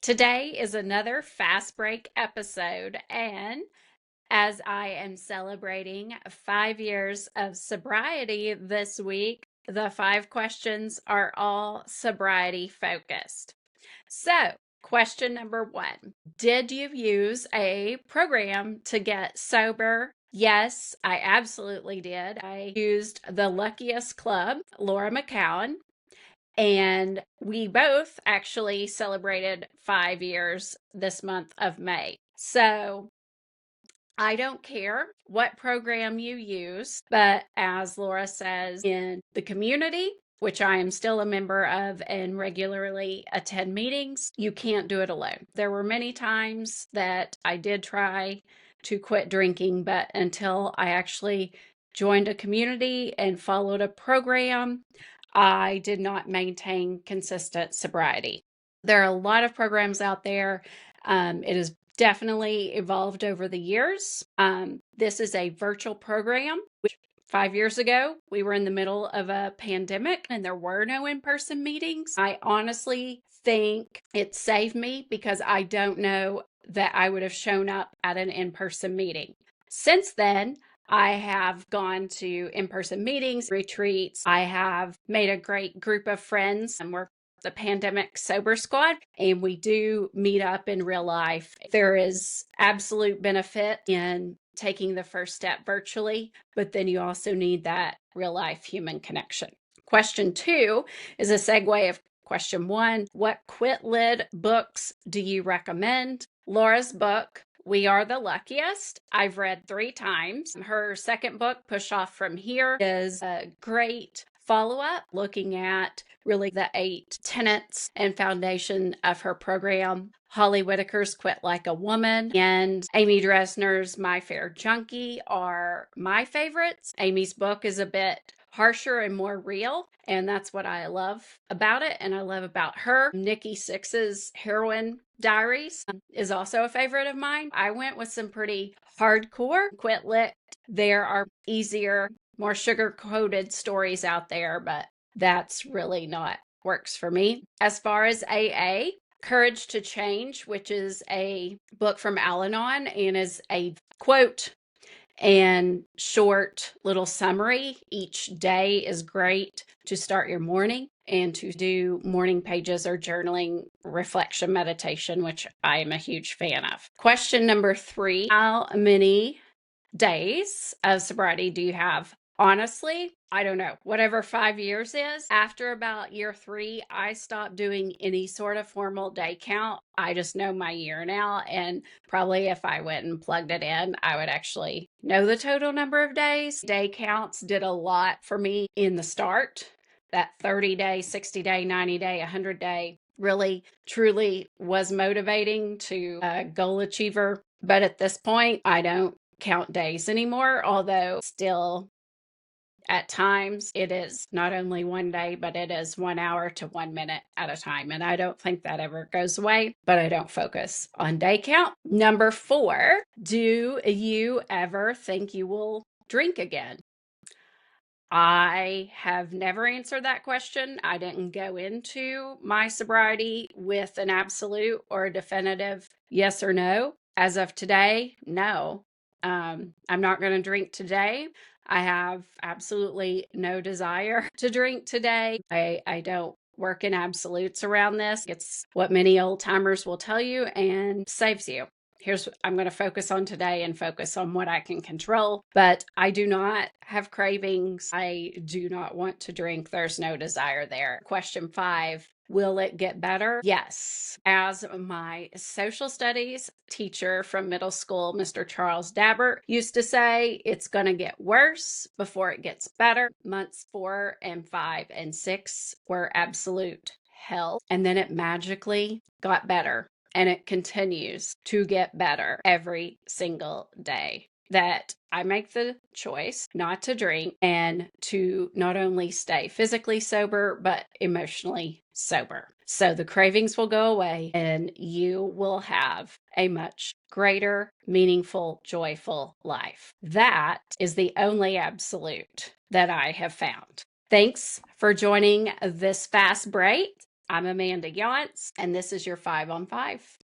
Today is another Fast Break episode, and as I am celebrating 5 years of sobriety this week, the 5 questions are all sobriety focused. So, question number 1: did you use a program to get sober? Yes, I absolutely did. I used the Luckiest Club, Laura McCowan, and we both actually celebrated 5 years this month of May. So I don't care what program you use, but as Laura says, in the community, which I am still a member of and regularly attend meetings, you can't do it alone. There were many times that I did try to quit drinking, but until I actually joined a community and followed a program, I did not maintain consistent sobriety. There are a lot of programs out there. It has definitely evolved over the years. This is a virtual program, which 5 years ago, we were in the middle of a pandemic and there were no in-person meetings. I honestly think it saved me because I don't know that I would have shown up at an in-person meeting. Since then, I have gone to in-person meetings, retreats. I have made a great group of friends, and we're the Pandemic Sober Squad, and we do meet up in real life. There is absolute benefit in taking the first step virtually, but then you also need that real life human connection. Question 2 is a segue of question 1. What quit lid books do you recommend? Laura's book, We Are the Luckiest, I've read 3 times. Her second book, Push Off From Here, is a great follow-up looking at really the 8 tenets and foundation of her program. Holly Whitaker's Quit Like a Woman and Amy Dresner's My Fair Junkie are my favorites. Amy's book is a bit harsher and more real, and that's what I love about it and I love about her. Nikki Sixx's Heroin Diaries is also a favorite of mine. I went with some pretty hardcore quit lit. There are easier, more sugar-coated stories out there, but that's really not works for me. As far as AA, Courage to Change, which is a book from Al-Anon and is a quote and short little summary. Each day is great to start your morning and to do morning pages or journaling, reflection, meditation, which I am a huge fan of. Question number 3, how many days of sobriety do you have? Honestly, I don't know. Whatever 5 years is, after about year 3, I stopped doing any sort of formal day count. I just know my year now, and probably if I went and plugged it in, I would actually know the total number of days. Day counts did a lot for me in the start. That 30-day, 60-day, 90-day, 100-day really, truly was motivating to a goal achiever. But at this point, I don't count days anymore, although still at times it is not only one day, but it is 1 hour to 1 minute at a time. And I don't think that ever goes away, but I don't focus on day count. Number 4, do you ever think you will drink again? I have never answered that question. I didn't go into my sobriety with an absolute or a definitive yes or no. As of today, no. I'm not going to drink today. I have absolutely no desire to drink today. I don't work in absolutes around this. It's what many old timers will tell you and saves you. Here's what I'm going to focus on today and focus on what I can control. But I do not have cravings. I do not want to drink. There's no desire there. Question 5, will it get better? Yes. As my social studies teacher from middle school, Mr. Charles Dabbert, used to say, it's going to get worse before it gets better. Months 4 and 5 and 6 were absolute hell. And then it magically got better. And it continues to get better every single day that I make the choice not to drink and to not only stay physically sober, but emotionally sober. So the cravings will go away and you will have a much greater, meaningful, joyful life. That is the only absolute that I have found. Thanks for joining this fast break. I'm Amanda Yance, and this is your 5 on 5.